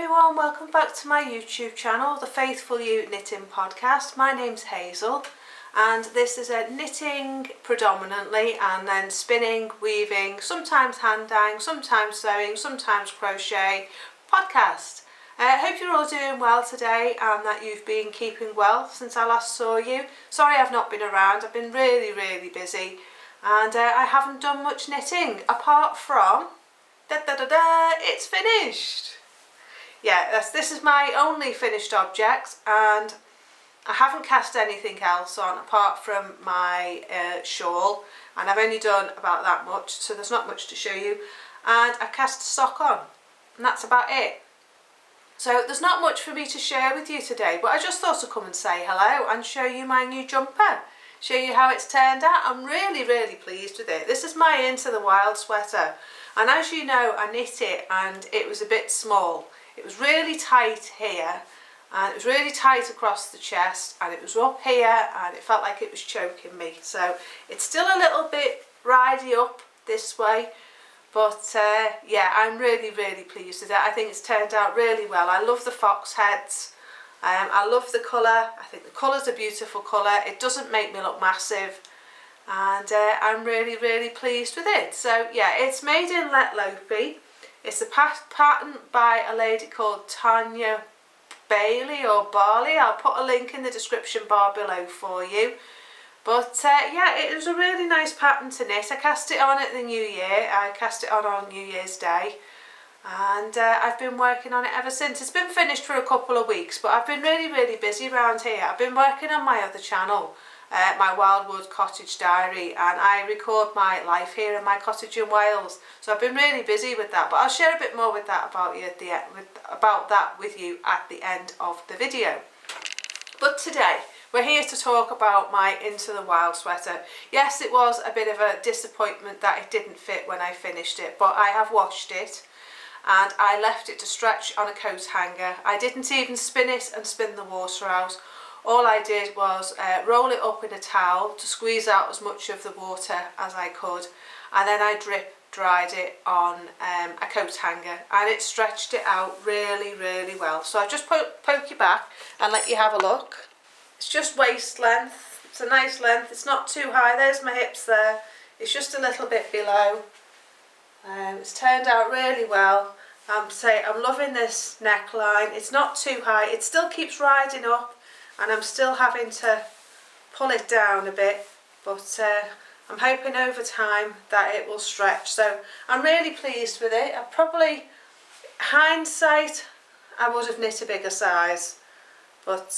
everyone, welcome back to my YouTube channel, the Faithful You Knitting Podcast. My name's Hazel and this is a knitting predominantly and then spinning, weaving, sometimes hand dyeing, sometimes sewing, sometimes crochet podcast. I hope you're all doing well today and that you've been keeping well since I last saw you. Sorry I've not been around, I've been really busy and I haven't done much knitting apart from it's finished. Yeah, this is my only finished object and I haven't cast anything else on apart from my shawl, and I've only done about that much, so there's not much to show you, and I cast a sock on and that's about it. So there's not much for me to share with you today, but I just thought to come and say hello and show you my new jumper, show you how it's turned out. I'm really pleased with it. This is my Into the Wild sweater, and as you know I knit it and it was a bit small. It was really tight here and it was really tight across the chest and it was up here and it felt like it was choking me. So it's still a little bit ridey up this way, but yeah, I'm really pleased with it. I think it's turned out really well. I love the fox heads. I love the colour. I think the colour's a beautiful colour. It doesn't make me look massive and I'm really pleased with it. So yeah, it's made in Let Lopi. It's a pattern by a lady called Tanya Bailey or Barley. I'll put a link in the description bar below for you. But yeah, it was a really nice pattern to knit. I cast it on at the New Year. I cast it on New Year's Day. And I've been working on it ever since. It's been finished for a couple of weeks, but I've been really busy around here. I've been working on my other channel, my Wildwood Cottage Diary, and I record my life here in my cottage in Wales. So I've been really busy with that, but I'll share a bit more with that about you at the end, with you at the end of the video. But today we're here to talk about my Into the Wild sweater. Yes, it was a bit of a disappointment that it didn't fit when I finished it, but I have washed it and I left it to stretch on a coat hanger. I didn't even spin it and spin the water out. All I did was roll it up in a towel to squeeze out as much of the water as I could, and then I drip dried it on a coat hanger and it stretched it out really well. So I'll just poke you back and let you have a look. It's just waist length. It's a nice length. It's not too high. There's my hips there. It's just a little bit below. It's turned out really well. I'm loving this neckline. It's not too high. It still keeps riding up and I'm still having to pull it down a bit, but I'm hoping over time that it will stretch. So I'm really pleased with it. Hindsight, I would have knit a bigger size, but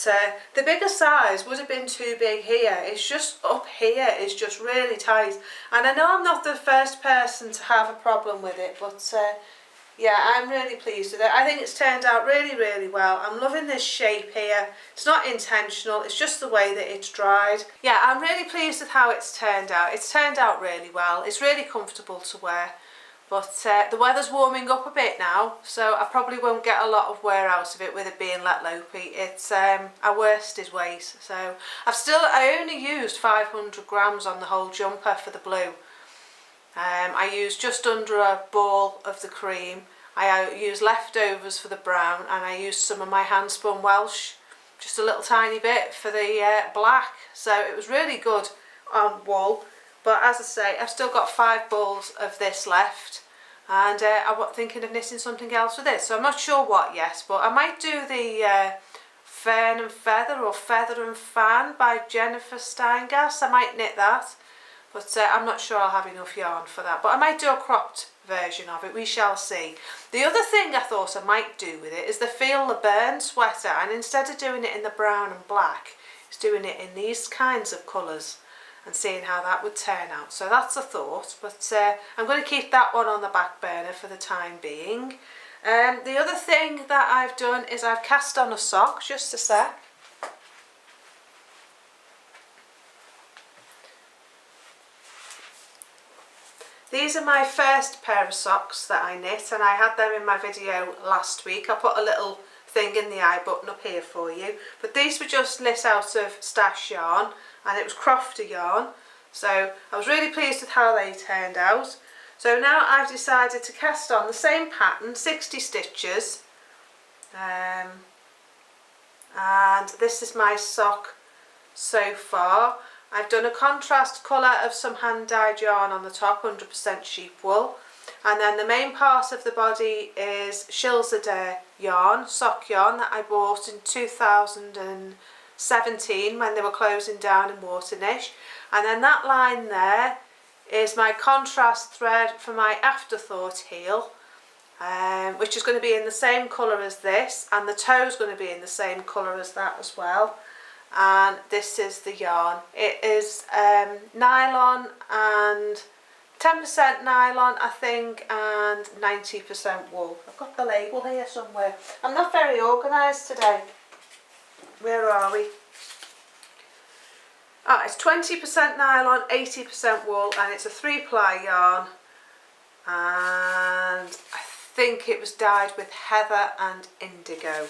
the bigger size would have been too big here. It's just up here, it's just really tight. And I know I'm not the first person to have a problem with it, but yeah, I'm really pleased with it. I think it's turned out really well. I'm loving this shape here. It's not intentional, it's just the way that it's dried. Yeah, I'm really pleased with how it's turned out. It's turned out really well. It's really comfortable to wear. But the weather's warming up a bit now, so I probably won't get a lot of wear out of it with it being Let Lopi. It's a worsted weight. So I only used 500 grams on the whole jumper for the blue. I used just under a ball of the cream. I used leftovers for the brown, and I used some of my hand spun Welsh, just a little tiny bit for the black. So it was really good on wool. But as I say, I've still got 5 balls of this left, and I'm thinking of knitting something else with it. So I'm not sure what yet, but I might do the Fern and Feather or Feather and Fan by Jennifer Steingass. I might knit that. But I'm not sure I'll have enough yarn for that. But I might do a cropped version of it. We shall see. The other thing I thought I might do with it is the Feel the Burn sweater. And instead of doing it in the brown and black, it's doing it in these kinds of colours and seeing how that would turn out. So that's a thought. But I'm going to keep that one on the back burner for the time being. The other thing that I've done is I've cast on a sock. Just a sec. These are my first pair of socks that I knit, and I had them in my video last week. I put a little thing in the eye button up here for you. But these were just knit out of stash yarn, and it was crofter yarn. So I was really pleased with how they turned out. So now I've decided to cast on the same pattern, 60 stitches, And this is my sock so far. I've done a contrast colour of some hand dyed yarn on the top, 100% sheep wool, and then the main part of the body is Shilzadare yarn, sock yarn, that I bought in 2017 when they were closing down in Waternish, and then that line there is my contrast thread for my Afterthought heel, which is going to be in the same colour as this, and the toe is going to be in the same colour as that as well. And this is the yarn. It is nylon, and 10% nylon I think, and 90% wool. I've got the label here somewhere. I'm not very organised today. Where are we? It's 20% nylon, 80% wool, and it's a 3-ply yarn, and I think it was dyed with heather and indigo.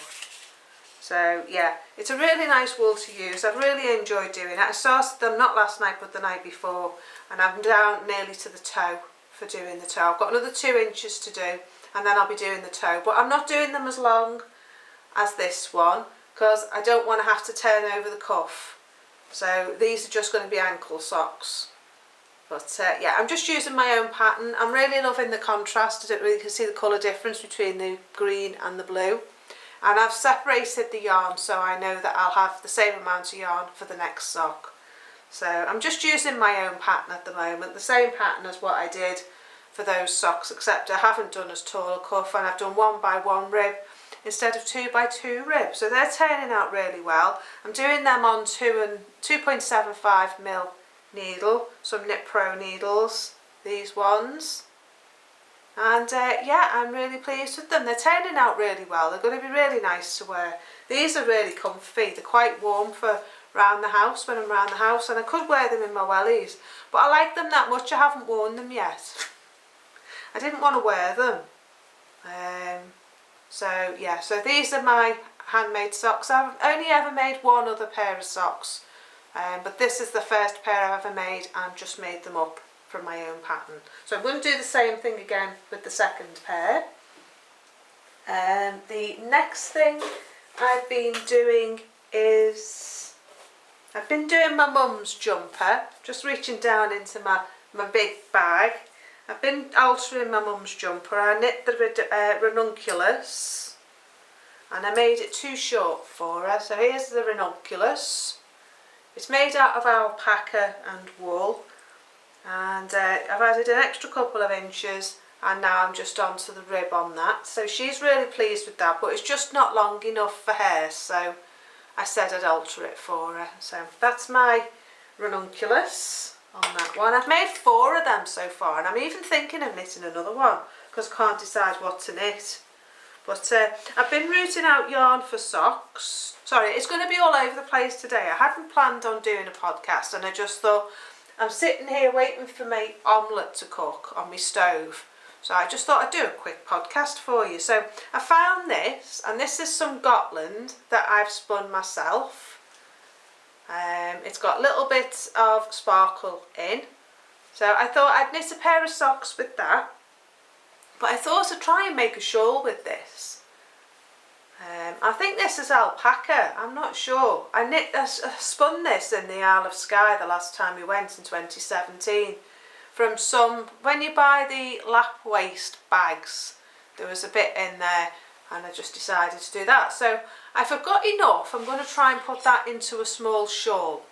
So yeah, it's a really nice wool to use. I've really enjoyed doing it. I started them not last night but the night before, and I'm down nearly to the toe for doing the toe. I've got another 2 inches to do, and then I'll be doing the toe, but I'm not doing them as long as this one because I don't want to have to turn over the cuff. So these are just going to be ankle socks. But yeah, I'm just using my own pattern. I'm really loving the contrast. I don't really can see the colour difference between the green and the blue. And I've separated the yarn so I know that I'll have the same amount of yarn for the next sock. So I'm just using my own pattern at the moment, the same pattern as what I did for those socks, except I haven't done as tall a cuff, and I've done 1 by 1 rib instead of 2 by 2 rib. So they're turning out really well. I'm doing them on 2.75mm needle, some Knit Pro needles, these ones. And yeah, I'm really pleased with them. They're turning out really well. They're going to be really nice to wear. These are really comfy. They're quite warm for around the house, when I'm around the house, and I could wear them in my wellies, but I like them that much I haven't worn them yet. I didn't want to wear them. So yeah, so these are my handmade socks. I've only ever made one other pair of socks, but this is the first pair I've ever made, and just made them up from my own pattern. So I'm going to do the same thing again with the second pair. The next thing I've been doing is, I've been doing my mum's jumper, just reaching down into my big bag. I've been altering my mum's jumper. I knit the ranunculus, and I made it too short for her. So here's the ranunculus. It's made out of alpaca and wool, and I've added an extra couple of inches, and now I'm just onto the rib on that. So she's really pleased with that, but it's just not long enough for her, so I said I'd alter it for her. So that's my ranunculus on that one. I've made 4 of them so far, and I'm even thinking of knitting another one because I can't decide what to knit. But I've been rooting out yarn for socks. Sorry, it's going to be all over the place today. I hadn't planned on doing a podcast, and I just thought, I'm sitting here waiting for my omelette to cook on my stove. So I just thought I'd do a quick podcast for you. So I found this, and this is some Gotland that I've spun myself. It's got little bits of sparkle in. So I thought I'd knit a pair of socks with that. But I thought I'd try and make a shawl with this. I think this is alpaca, I'm not sure. I spun this in the Isle of Skye the last time we went in 2017. From some, when you buy the lap waist bags, there was a bit in there, and I just decided to do that. So if I've got enough, I'm going to try and put that into a small shawl.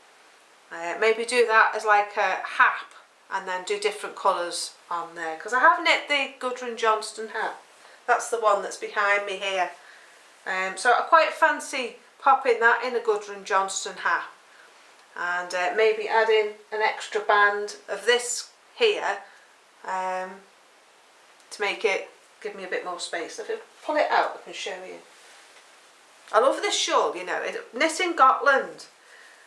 Maybe do that as like a hat, and then do different colours on there, because I have knit the Gudrun Johnston hat. That's the one that's behind me here. So I quite fancy popping that in a Gudrun Johnston hat, and maybe adding an extra band of this here to make it give me a bit more space. If I pull it out, I can show you. I love this shawl, you know, knit in Gotland,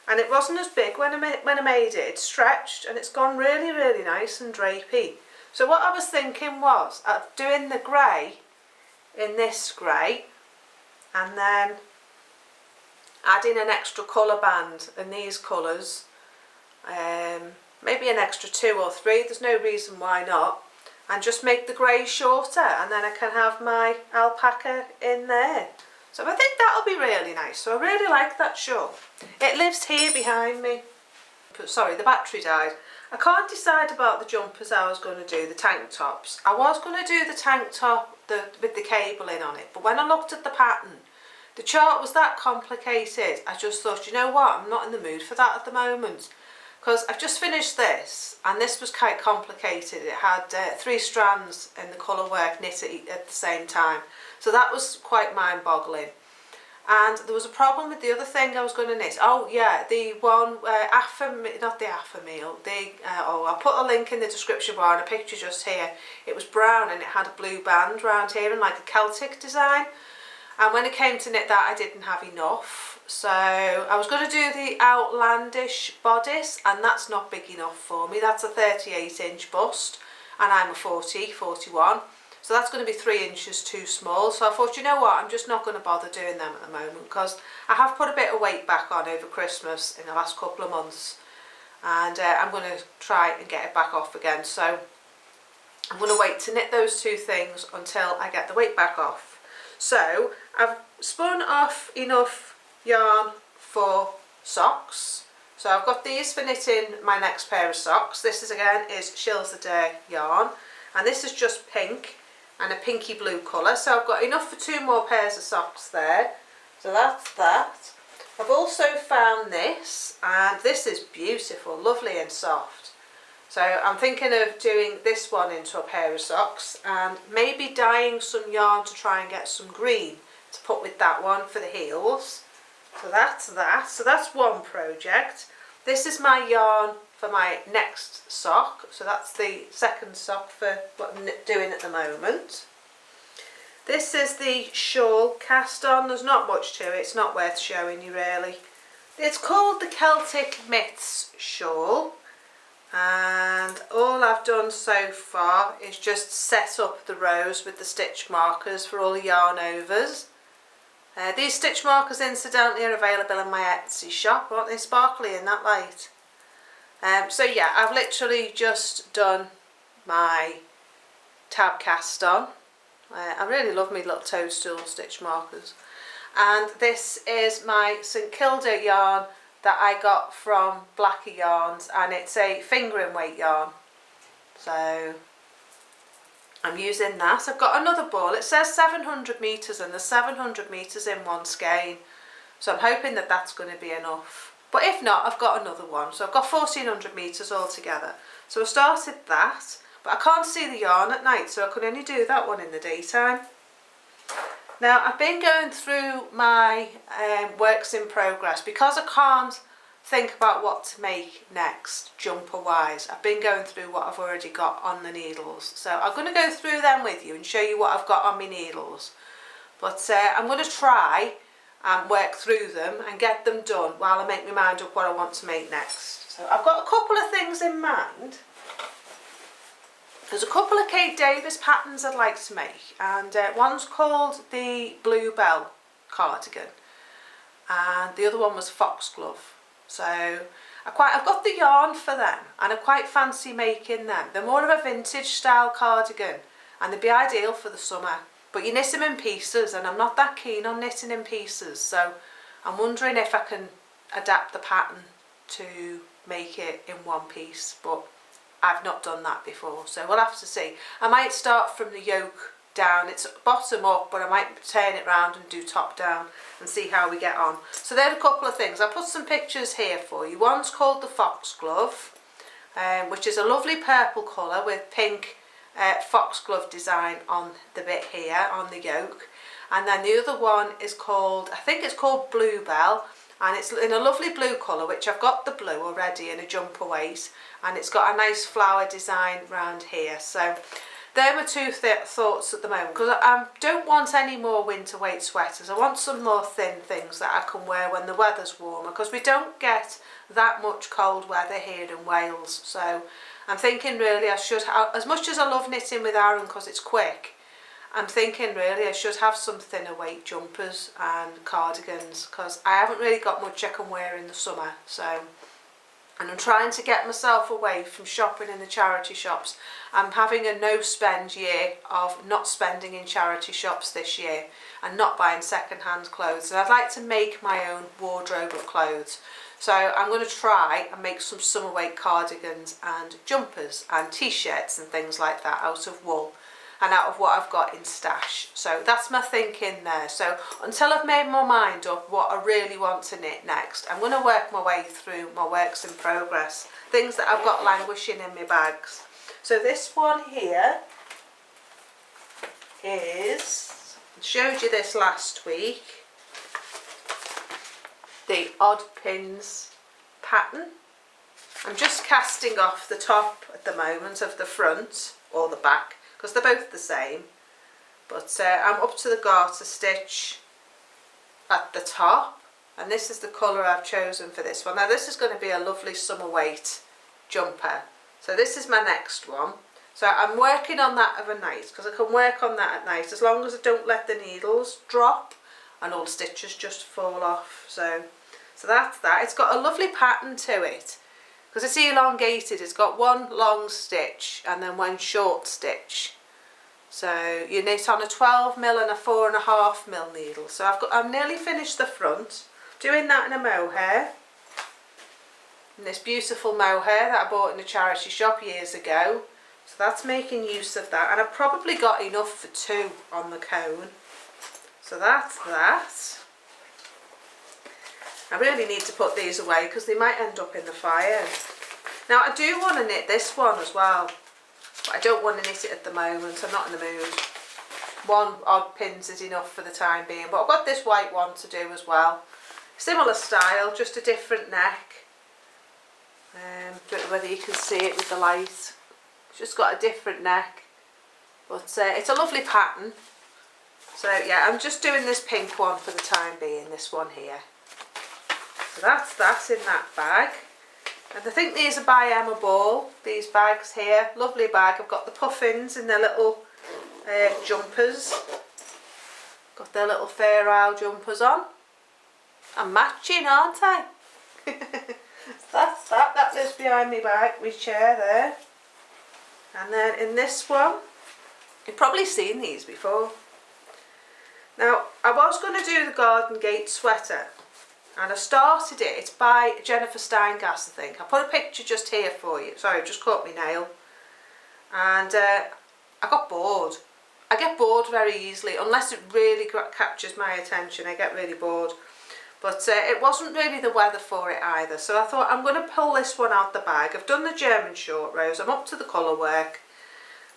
and it wasn't as big when I made it. It's stretched, and it's gone really, really nice and drapey. So what I was thinking was doing the grey in this grey, and then adding an extra colour band in these colours, maybe an extra 2 or 3, there's no reason why not, and just make the grey shorter, and then I can have my alpaca in there. So I think that'll be really nice. So I really like that shawl. It lives here behind me. Sorry, the battery died. I can't decide about the jumpers I was going to do, the tank tops. I was going to do the tank top with the cabling on it, but when I looked at the pattern, the chart was that complicated. I just thought, you know what, I'm not in the mood for that at the moment. Because I've just finished this, and this was quite complicated. It had 3 strands in the colour work knitted at the same time. So that was quite mind-boggling. And there was a problem with the other thing I was going to knit. Oh yeah, the one, not the Affamil, I'll put a link in the description bar and a picture just here. It was brown and it had a blue band round here in like a Celtic design. And when it came to knit that, I didn't have enough. So I was going to do the outlandish bodice, and that's not big enough for me. That's a 38-inch bust and I'm a 41. So that's going to be 3 inches too small. So I thought, you know what, I'm just not going to bother doing them at the moment, because I have put a bit of weight back on over Christmas in the last couple of months, and I'm going to try and get it back off again. So I'm going to wait to knit those 2 things until I get the weight back off. So I've spun off enough yarn for socks. So I've got these for knitting my next pair of socks. This is Shills a Day yarn, and this is just pink and a pinky blue colour. So I've got enough for 2 more pairs of socks there. So that's that. I've also found this, and this is beautiful, lovely and soft. So I'm thinking of doing this one into a pair of socks and maybe dyeing some yarn to try and get some green to put with that one for the heels. So that's that. So that's one project. This is my yarn for my next sock. So that's the second sock for what I'm doing at the moment. This is the shawl cast on. There's not much to it. It's not worth showing you really. It's called the Celtic Myths shawl. And all I've done so far is just set up the rows with the stitch markers for all the yarn overs. These stitch markers incidentally are available in my Etsy shop. Aren't they sparkly in that light? So yeah, I've literally just done my tab cast on. I really love my little toadstool stitch markers. And this is my St Kilda yarn that I got from Blacker Yarns, and it's a fingering weight yarn. So I'm using that. I've got another ball. It says 700 metres and there's 700 metres in one skein. So I'm hoping that that's going to be enough. But if not, I've got another one. So I've got 1400 metres altogether. So I started that, but I can't see the yarn at night, so I could only do that one in the daytime. Now I've been going through my works in progress because I can't think about what to make next jumper wise. I've been going through what I've already got on the needles, so I'm going to go through them with you and show you what I've got on my needles. But I'm going to try and work through them and get them done while I make my mind up what I want to make next. So I've got a couple of things in mind. There's a couple of Kate Davis patterns I'd like to make, and one's called the Bluebell cardigan and the other one was Foxglove. So I've got the yarn for them and I quite fancy making them. They're more of a vintage style cardigan and they'd be ideal for the summer, but you knit them in pieces and I'm not that keen on knitting in pieces, so I'm wondering if I can adapt the pattern to make it in one piece, but I've not done that before, so we'll have to see. I might start from the yoke down, it's bottom up, but I might turn it round and do top down and see how we get on. So there are a couple of things. I'll put some pictures here for you. One's called the Foxglove, which is a lovely purple colour with pink foxglove design on the bit here on the yoke. And then the other one is called, I think it's called Bluebell, and it's in a lovely blue colour, which I've got the blue already in a jumper weight, and it's got a nice flower design round here. So they're my 2 thoughts at the moment, because I don't want any more winter weight sweaters. I want some more thin things that I can wear when the weather's warmer, because we don't get that much cold weather here in Wales. So I'm thinking really I should have, as much as I love knitting with Aran because it's quick, I'm thinking really I should have some thinner weight jumpers and cardigans, because I haven't really got much I can wear in the summer. So and I'm trying to get myself away from shopping in the charity shops. I'm having a no spend year of not spending in charity shops this year and not buying second-hand clothes, and I'd like to make my own wardrobe of clothes. So I'm going to try and make some summer weight cardigans and jumpers and t-shirts and things like that out of wool and out of what I've got in stash. So that's my thinking there. So until I've made my mind up what I really want to knit next, I'm going to work my way through my works in progress, things that I've got languishing in my bags. So this one here is, I showed you this last week, the Odd Pins pattern. I'm just casting off the top at the moment of the front or the back because they're both the same, but I'm up to the garter stitch at the top, and this is the colour I've chosen for this one. Now this is going to be a lovely summer weight jumper, so this is my next one. So I'm working on that overnight because I can work on that at night as long as I don't let the needles drop and all the stitches just fall off. So that's that. It's got a lovely pattern to it because it's elongated. It's got one long stitch and then one short stitch. So you knit on a 12mm and a 4.5mm needle. So I've nearly finished the front, doing that in a mohair. And this beautiful mohair that I bought in a charity shop years ago. So that's making use of that, and I've probably got enough for 2 on the cone. So that's that. I really need to put these away because they might end up in the fire. Now I do want to knit this one as well, but I don't want to knit it at the moment. I'm not in the mood. 1 Odd Pins is enough for the time being, but I've got this white one to do as well. Similar style, just a different neck. Don't know whether you can see it with the light. It's just got a different neck, but it's a lovely pattern. So yeah, I'm just doing this pink one for the time being, this one here. So that's that in that bag. And I think these are by Emma Ball, these bags here. Lovely bag. I've got the puffins in their little jumpers. Got their little Fair Isle jumpers on. I'm matching, aren't I? That's that. That lives behind me bag, my chair there. And then in this one, you've probably seen these before. Now, I was going to do the Garden Gate sweater, and I started it. It's by Jennifer Steingass, I think. I'll put a picture just here for you. Sorry, I just caught my nail. And I got bored. I get bored very easily, unless it really captures my attention. I get really bored. But it wasn't really the weather for it either, so I thought I'm going to pull this one out the bag. I've done the German short rows, I'm up to the colour work,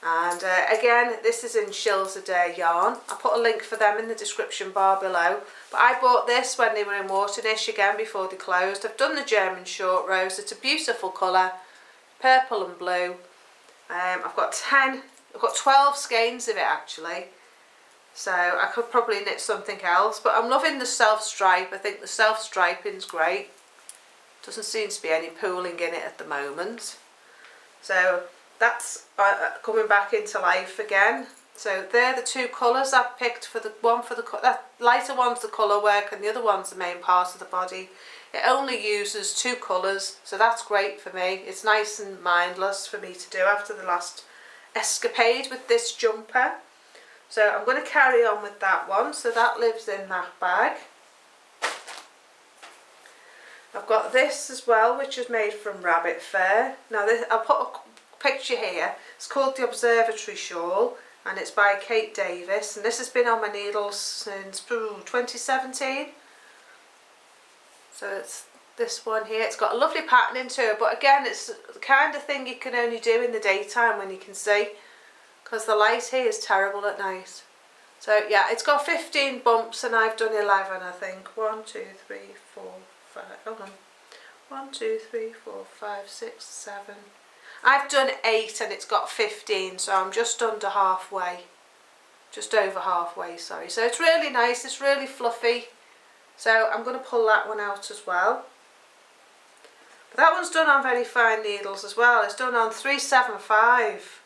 and again, this is in Shills a Day yarn. I'll put a link for them in the description bar below, but I bought this when they were in Waternish again before they closed. I've done the German short rows. It's a beautiful colour, purple and blue. I've got 12 skeins of it actually. So I could probably knit something else, but I'm loving the self-stripe. I think the self-striping's great. Doesn't seem to be any pooling in it at the moment. So that's coming back into life again. So they're the 2 colours I've picked for the one for the that lighter one's the colour work and the other one's the main part of the body. It only uses 2 colours, so that's great for me. It's nice and mindless for me to do after the last escapade with this jumper. So I'm going to carry on with that one, so that lives in that bag. I've got this as well, which is made from Rabbit Fur. Now this, I'll put a picture here. It's called the Observatory Shawl, and it's by Kate Davis, and this has been on my needles since 2017. So it's this one here. It's got a lovely pattern into it, but again, it's the kind of thing you can only do in the daytime when you can see, because the light here is terrible at night. So yeah, it's got 15 bumps and I've done 11, I think. 1, 2, 3, 4, 5, hold on. 1, 2, 3, 4, 5, 6, 7. I've done 8 and it's got 15, so I'm just under halfway. Just over halfway, sorry. So it's really nice, it's really fluffy. So I'm going to pull that one out as well. But that one's done on very fine needles as well. It's done on 375.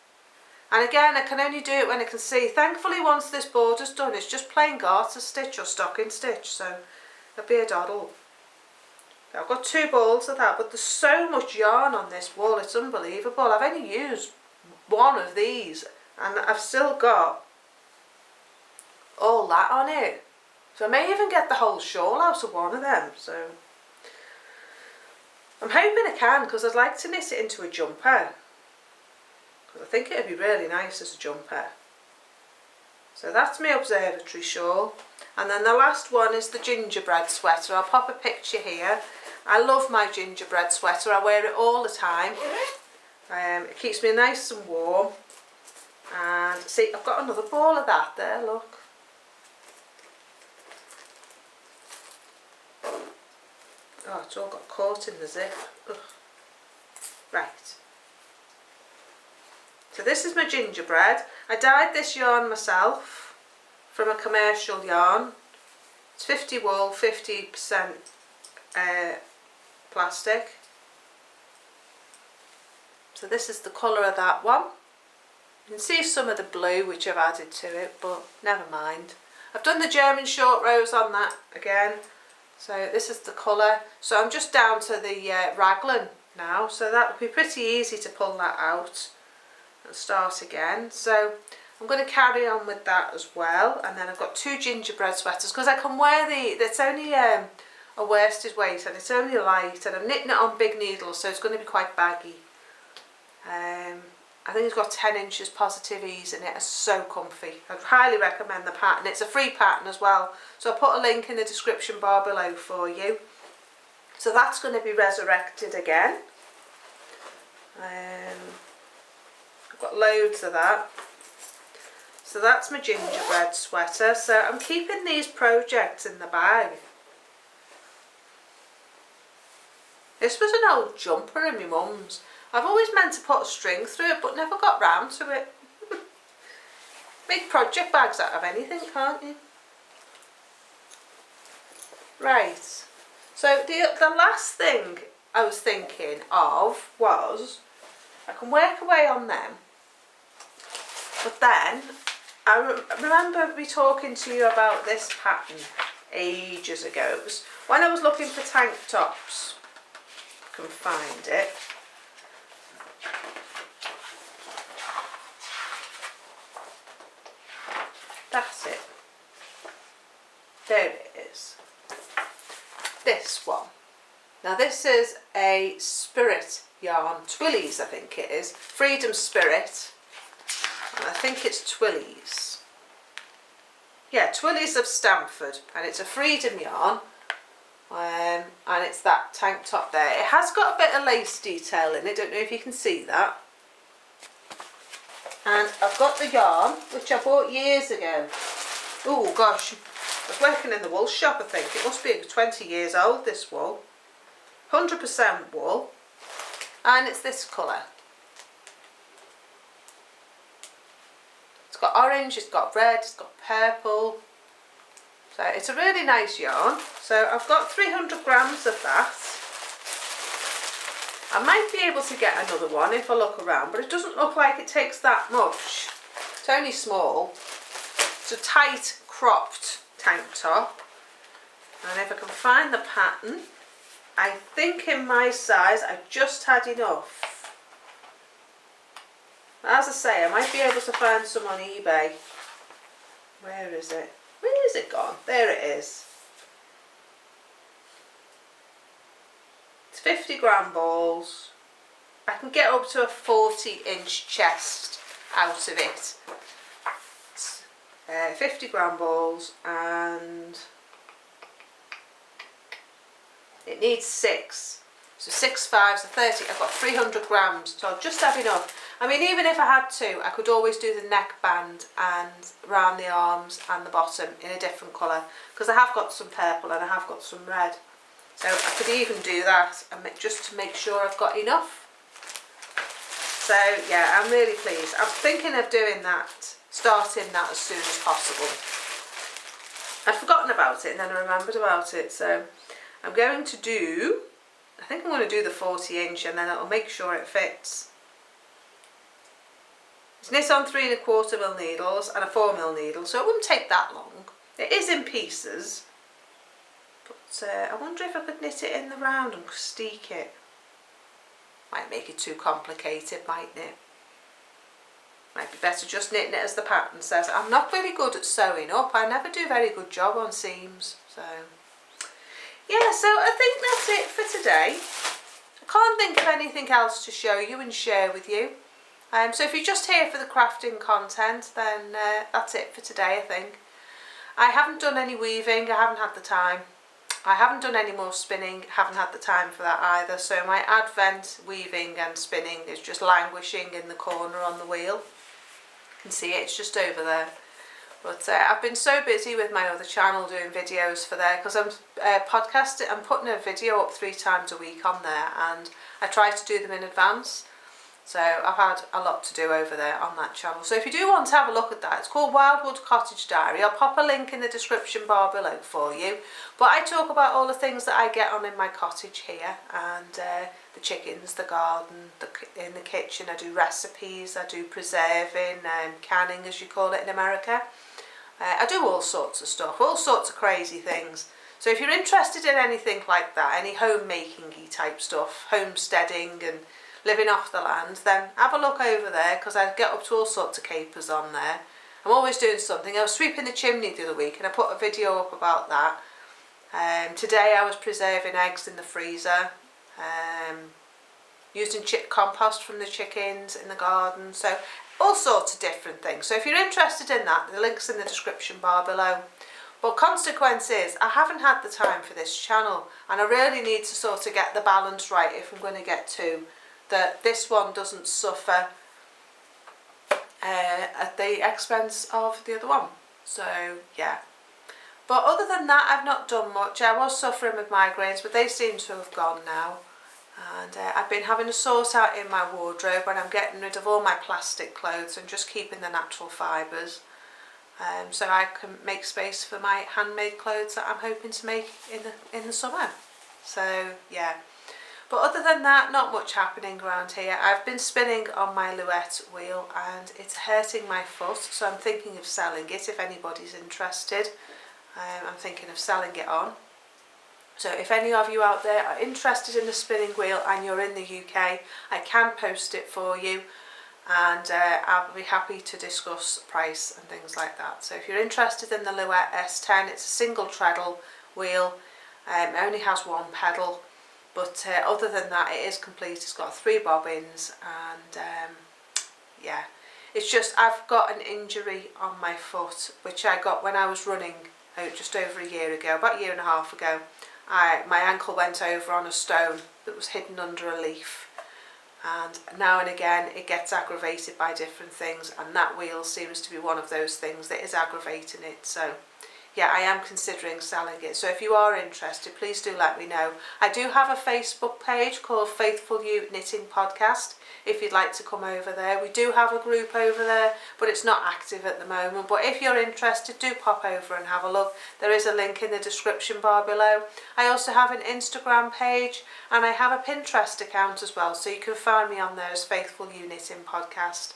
And again, I can only do it when I can see. Thankfully, once this border's done, it's just plain garter stitch or stocking stitch, so it'll be a doddle. I've got 2 balls of that, but there's so much yarn on this wool, it's unbelievable. I've only used one of these and I've still got all that on it. So I may even get the whole shawl out of one of them. So I'm hoping I can, because I'd like to knit it into a jumper. Because I think it would be really nice as a jumper. So that's my observatory shawl. And then the last one is the gingerbread sweater. I'll pop a picture here. I love my gingerbread sweater. I wear it all the time. It keeps me nice and warm. And see, I've got another ball of that there, look. Oh, it's all got caught in the zip. Ugh. Right. So this is my gingerbread. I dyed this yarn myself from a commercial yarn. It's 50 wool, 50% plastic. So this is the colour of that one. You can see some of the blue which I've added to it, but never mind. I've done the German short rows on that again. So this is the colour. So I'm just down to the raglan now. So that would be pretty easy to pull that out and start again. So I'm going to carry on with that as well. And then I've got 2 gingerbread sweaters, because I can wear it's only a worsted weight and it's only light, and I'm knitting it on big needles, so it's going to be quite baggy. I think it's got 10 inches positive ease in it. It's so comfy. I'd highly recommend the pattern. It's a free pattern as well, so I'll put a link in the description bar below for you. So that's going to be resurrected again. I've got loads of that. So that's my gingerbread sweater. So I'm keeping these projects in the bag. This was an old jumper in my mum's. I've always meant to put a string through it, but never got round to it. Make project bags out of anything, can't you? Right. So the last thing I was thinking of was, I can work away on them, but then I remember me talking to you about this pattern ages ago. It was when I was looking for tank tops. I can find it. That's it. There it is. This one. Now this is a Spirit yarn, Twillies I think it is, Freedom Spirit, and I think it's Twillies. Yeah, Twillies of Stamford, and it's a Freedom yarn, and it's that tank top there. It has got a bit of lace detail in it, don't know if you can see that. And I've got the yarn, which I bought years ago. Oh gosh, I was working in the wool shop, I think. It must be 20 years old, this wool. 100% wool. And it's this colour. It's got orange, it's got red, it's got purple. So it's a really nice yarn. So I've got 300 grams of that. I might be able to get another one if I look around, but it doesn't look like it takes that much. It's only small. It's a tight cropped tank top, and if I can find the pattern, I think in my size I just had enough. As I say, I might be able to find some on eBay. Where is it? Where is it gone? There it is. 50 gram balls. I can get up to a 40-inch chest out of it. 50 gram balls, and it needs 6. So 6 5s are 30. I've got 300 grams, so I'll just have enough. I mean, even if I had to, I could always do the neckband and round the arms and the bottom in a different colour, because I have got some purple and I have got some red. So I could even do that, and just to make sure I've got enough. So yeah, I'm really pleased. I'm thinking of doing that, starting that as soon as possible. I'd forgotten about it and then I remembered about it. So I'm going to do, I think I'm going to do the 40-inch, and then it'll make sure it fits. It's knit on 3 1/4 mil needles and a 4 mil needle, so it wouldn't take that long. It is in pieces. But I wonder if I could knit it in the round and steek it. Might make it too complicated, mightn't it? Might be better just knitting it as the pattern says. I'm not very good at sewing up. I never do a very good job on seams. So yeah, so I think that's it for today. I can't think of anything else to show you and share with you. So if you're just here for the crafting content, then that's it for today, I think. I haven't done any weaving, I haven't had the time. I haven't done any more spinning, haven't had the time for that either. So my advent weaving and spinning is just languishing in the corner on the wheel. You can see it, it's just over there. But I've been so busy with my other channel doing videos for there, because I'm podcasting, I'm putting a video up 3 times a week on there, and I try to do them in advance. So I've had a lot to do over there on that channel. So if you do want to have a look at that, it's called Wildwood Cottage Diary. I'll pop a link in the description bar below for you. But I talk about all the things that I get on in my cottage here, and the chickens, the garden, in the kitchen. I do recipes, I do preserving, canning as you call it in America. I do all sorts of stuff, all sorts of crazy things. So if you're interested in anything like that, any homemaking-y type stuff, homesteading and living off the land, then have a look over there, because I get up to all sorts of capers on there. I'm always doing something. I was sweeping the chimney the other week and I put a video up about that. Today I was preserving eggs in the freezer, using compost from the chickens in the garden, so all sorts of different things. So if you're interested in that, the link's in the description bar below. But consequence is, I haven't had the time for this channel, and I really need to sort of get the balance right if I'm going to get to that this one doesn't suffer at the expense of the other one. So yeah, but other than that, I've not done much. I was suffering with migraines, but they seem to have gone now, and I've been having a sort out in my wardrobe, and I'm getting rid of all my plastic clothes and just keeping the natural fibres, so I can make space for my handmade clothes that I'm hoping to make in the summer. So yeah. But other than that, not much happening around here. I've been spinning on my Louette wheel and it's hurting my foot, so I'm thinking of selling it if anybody's interested. I'm thinking of selling it on. So if any of you out there are interested in the spinning wheel and you're in the UK, I can post it for you, and I'll be happy to discuss price and things like that. So if you're interested in the Louette S10, it's a single treadle wheel, it only has 1 pedal. But other than that, it is complete. It's got 3 bobbins, and yeah, it's just I've got an injury on my foot, which I got when I was running just over a year ago, about a year and a half ago. My ankle went over on a stone that was hidden under a leaf, and now and again it gets aggravated by different things, and that wheel seems to be one of those things that is aggravating it. So yeah, I am considering selling it. So if you are interested, please do let me know. I do have a Facebook page called Faithful You Knitting Podcast, if you'd like to come over there. We do have a group over there, but it's not active at the moment. But if you're interested, do pop over and have a look. There is a link in the description bar below. I also have an Instagram page, and I have a Pinterest account as well, so you can find me on there as Faithful You Knitting Podcast.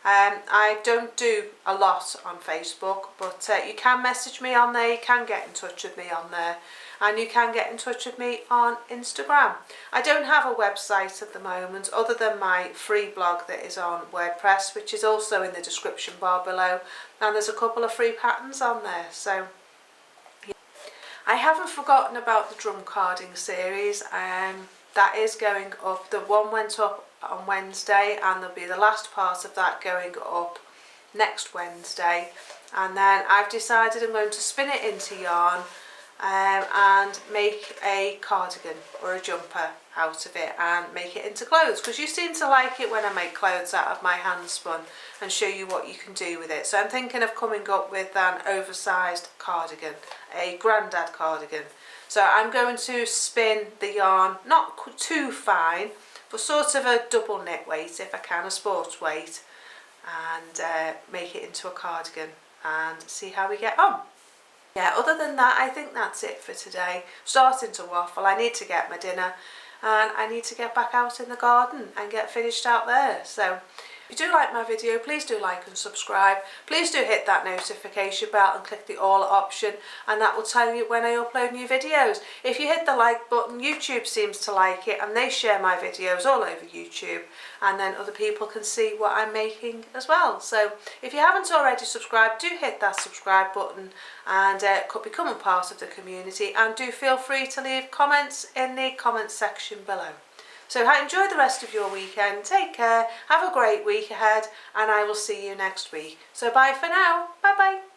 I don't do a lot on Facebook, but you can message me on there, you can get in touch with me on there, and you can get in touch with me on Instagram. I don't have a website at the moment other than my free blog that is on WordPress, which is also in the description bar below, and there's a couple of free patterns on there. So yeah. I haven't forgotten about the drum carding series. That is going up. The one went up on Wednesday, and there'll be the last part of that going up next Wednesday, and then I've decided I'm going to spin it into yarn and make a cardigan or a jumper out of it and make it into clothes, because you seem to like it when I make clothes out of my hand spun and show you what you can do with it. So I'm thinking of coming up with an oversized cardigan, a grandad cardigan. So I'm going to spin the yarn, not too fine, but sort of a double knit weight if I can, a sports weight, and make it into a cardigan and see how we get on. Yeah, other than that, I think that's it for today. Starting to waffle. I need to get my dinner, and I need to get back out in the garden and get finished out there. So If you do like my video, please do like and subscribe. Please do hit that notification bell and click the all option, and that will tell you when I upload new videos. If you hit the like button, YouTube seems to like it and they share my videos all over YouTube, and then other people can see what I'm making as well. So if you haven't already subscribed, do hit that subscribe button and become a part of the community, and do feel free to leave comments in the comments section below. So enjoy the rest of your weekend, take care, have a great week ahead, and I will see you next week. So bye for now, bye bye.